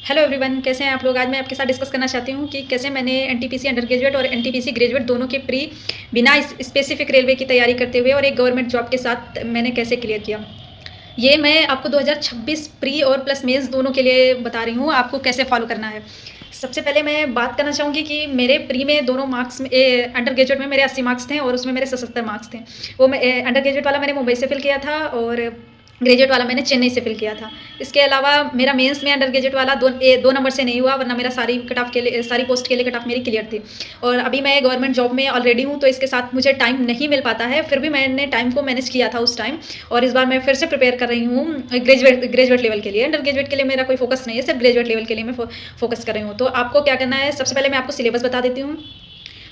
Hello everyone, कैसे हैं आप लोग। आज मैं आपके साथ डिस्कस करना चाहती हूँ कि कैसे मैंने एनटीपीसी अंडर ग्रेजुएट और एनटीपीसी ग्रेजुएट दोनों के प्री बिना स्पेसिफिक रेलवे की तैयारी करते हुए और एक गवर्नमेंट जॉब के साथ मैंने कैसे क्लियर किया। ये मैं आपको 2026 प्री और प्लस मेंस दोनों के लिए बता रही हूँ, आपको कैसे फॉलो करना है। सबसे पहले मैं बात करना चाहूँगी कि मेरे प्री में दोनों मार्क्स में अंडर ग्रेजुएट में मेरे 80 मार्क्स थे और उसमें मेरे 77 मार्क्स थे। वो मैं अंडर ग्रेजुएट वाला मैंने मुंबई से फिल किया था और ग्रेजुएट वाला मैंने चेन्नई से फिल किया था। इसके अलावा मेरा मेंस में अंडर ग्रेजुएट वाला दो नंबर से नहीं हुआ, वरना मेरा सारी पोस्ट के लिए कट ऑफ मेरी क्लियर थी। और अभी मैं गवर्नमेंट जॉब में ऑलरेडी हूँ, तो इसके साथ मुझे टाइम नहीं मिल पाता है, फिर भी मैंने टाइम को मैनेज किया था उस टाइम। और इस बार मैं फिर से प्रिपेयर कर रही हूँ ग्रेजुएट लेवल के लिए। अंडर ग्रेजुएट के लिए मेरा कोई फोकस नहीं है, सिर्फ ग्रेजुएट लेवल के लिए मैं फोकस कर रही हूँ। तो आपको क्या करना है, सबसे पहले मैं आपको सिलेबस बता देती हूँ।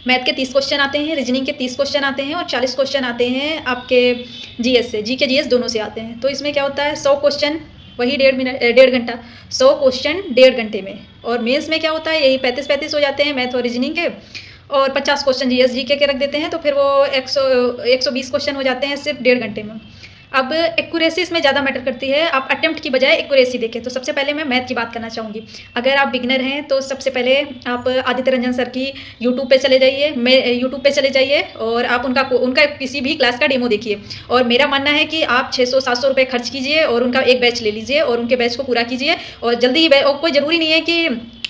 मैथ के 30 क्वेश्चन आते हैं, रीजनिंग के 30 क्वेश्चन आते हैं और 40 क्वेश्चन आते हैं आपके जीएस से। जीके जीएस दोनों से आते हैं। तो इसमें क्या होता है, 100 क्वेश्चन वही 1.5 घंटा, 100 क्वेश्चन 1.5 घंटे में। और मेंस में क्या होता है, यही 35 हो जाते हैं मैथ और रीजनिंग के, और 50 क्वेश्चन जीएस जीके के रख देते हैं, तो फिर वो 120 क्वेश्चन हो जाते हैं सिर्फ 1.5 घंटे में। अब एक्यूरेसी इसमें ज़्यादा मैटर करती है, आप अटेम्प्ट की बजाय एक्यूरेसी देखें। तो सबसे पहले मैं मैथ की बात करना चाहूँगी। अगर आप बिगनर हैं तो सबसे पहले आप आदित्य रंजन सर की यूट्यूब पे चले जाइए, यूट्यूब पे चले जाइए और आप उनका किसी भी क्लास का डेमो देखिए। और मेरा मानना है कि आप 600-700 रुपये खर्च कीजिए और उनका एक बैच ले लीजिए और उनके बैच को पूरा कीजिए। और जल्दी ही और कोई ज़रूरी नहीं है कि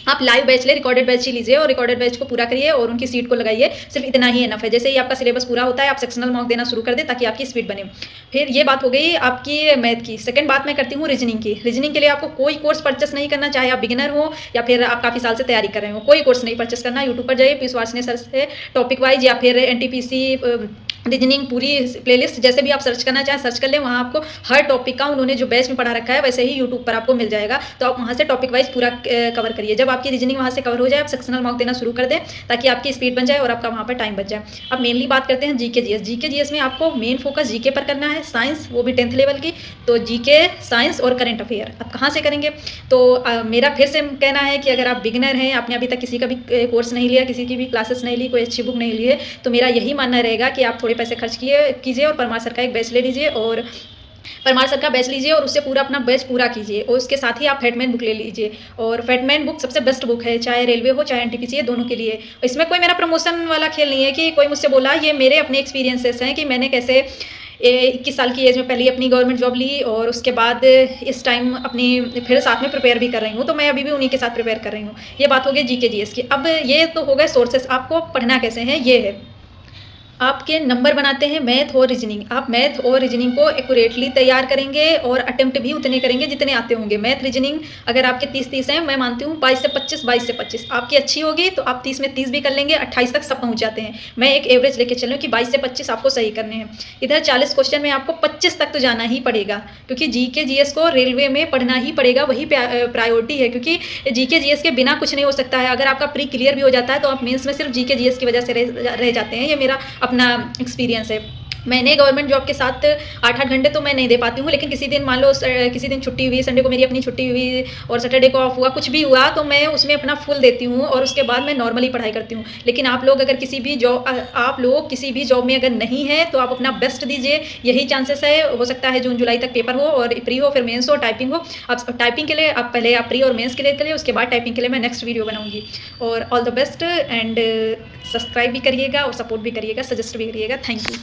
आप लाइव बैच ले, रिकॉर्डेड बैच ही लीजिए और रिकॉर्डेड बैच को पूरा करिए और उनकी सीट को लगाइए। सिर्फ इतना ही एनफ है। जैसे ही आपका सिलेबस पूरा होता है, आप सेक्शनल मॉक देना शुरू कर दें ताकि आपकी स्पीड बने। फिर ये बात हो गई आपकी मैथ की। सेकंड बात मैं करती हूँ रीजनिंग की। रीजनिंग के लिए आपको कोई कोर्स परचेस नहीं करना, चाहे आप बिगिनर हो या फिर आप काफ़ी साल से तैयारी कर रहे हो, कोई कोर्स नहीं परचेस करना। यूट्यूब पर जाइए, पीयूष वार्ष्णेय सर से टॉपिक वाइज या फिर एनटीपीसी रीजनिंग पूरी प्लेलिस्ट जैसे भी आप सर्च करना चाहें सर्च कर लें। वहाँ आपको हर टॉपिक का उन्होंने जो बैच में पढ़ा रखा है वैसे ही यूट्यूब पर आपको मिल जाएगा। तो आप वहाँ से टॉपिक वाइज पूरा कवर करिए। जब आपकी रीजनिंग वहाँ से कवर हो जाए, आप सेक्शनल मॉक देना शुरू कर दें ताकि आपकी स्पीड बन जाए और आपका वहाँ पर टाइम बच जाए। अब मेनली बात करते हैं जीके जीएस। जीके जीएस में आपको मेन फोकस जीके पर करना है, साइंस वो भी 10th लेवल की। तो जीके, साइंस और करंट अफेयर आप कहाँ से करेंगे। तो मेरा फिर से कहना है कि अगर आप बिगिनर हैं, आपने अभी तक किसी का भी कोर्स नहीं लिया, किसी की भी क्लासेस नहीं ली, कोई अच्छी बुक नहीं ली है, तो मेरा यही मानना रहेगा कि आप थोड़े पैसे खर्च कीजिए और परमार सर का एक बैच ले लीजिए और परमार सर का बैच लीजिए और उससे पूरा अपना बैच पूरा कीजिए। और उसके साथ ही आप फेटमैन बुक ले लीजिए। और फेटमैन बुक सबसे बेस्ट बुक है, चाहे रेलवे हो चाहे एनटीपीसी है, दोनों के लिए। इसमें कोई मेरा प्रमोशन वाला खेल नहीं है कि कोई मुझसे बोला, ये मेरे अपने एक्सपीरियंसेस हैं कि मैंने कैसे 21 साल की एज में पहले अपनी गवर्नमेंट जॉब ली और उसके बाद इस टाइम अपनी फिर साथ में प्रिपेयर भी कर रही हूँ। तो मैं अभी भी उन्हीं के साथ प्रिपेयर कर रही हूँ। ये बात हो गई जीके जीएस की। अब ये तो हो गए सोर्सेस, आपको पढ़ना कैसे है ये है। आपके नंबर बनाते हैं मैथ और रीजनिंग। आप मैथ और रीजनिंग को एक्यूरेटली तैयार करेंगे और अटेम्प्ट भी उतने करेंगे जितने आते होंगे। मैथ रीजनिंग अगर आपके 30 हैं, मैं मानती हूँ 22 से 25, 22 से 25 आपकी अच्छी होगी तो आप 30 में 30 भी कर लेंगे, 28 तक सब पहुँच जाते हैं। मैं एक एवरेज लेके चल रही हूँ कि 22 से 25 आपको सही करने हैं। इधर 40 क्वेश्चन में आपको 25 तक तो जाना ही पड़ेगा, क्योंकि जीके जीएस को रेलवे में पढ़ना ही पड़ेगा, वही प्रायोरिटी है। क्योंकि जीके जीएस के बिना कुछ नहीं हो सकता है। अगर आपका प्री क्लियर भी हो जाता है तो आप मेंस में सिर्फ जीके जीएस की वजह से रह जाते हैं। ये मेरा अपना एक्सपीरियंस है। मैंने गवर्नमेंट जॉब के साथ 8-8 घंटे तो मैं नहीं दे पाती हूँ, लेकिन किसी दिन मान लो किसी दिन छुट्टी हुई, संडे को मेरी अपनी छुट्टी हुई और सैटरडे को ऑफ हुआ, कुछ भी हुआ, तो मैं उसमें अपना फुल देती हूँ और उसके बाद मैं नॉर्मली पढ़ाई करती हूँ। लेकिन आप लोग अगर आप लोग किसी भी जॉब में अगर नहीं है तो आप अपना बेस्ट दीजिए। यही चांसेस है, हो सकता है जून जुलाई तक पेपर हो और प्री हो, फिर मेंस हो, टाइपिंग हो। अब टाइपिंग के लिए आप पहले प्री और मेंस के लिए करिए, उसके बाद टाइपिंग के लिए मैं नेक्स्ट वीडियो बनाऊँगी। और all the best and subscribe भी करिएगा और सपोर्ट भी करिएगा, सजेस्ट भी करिएगा। Thank you.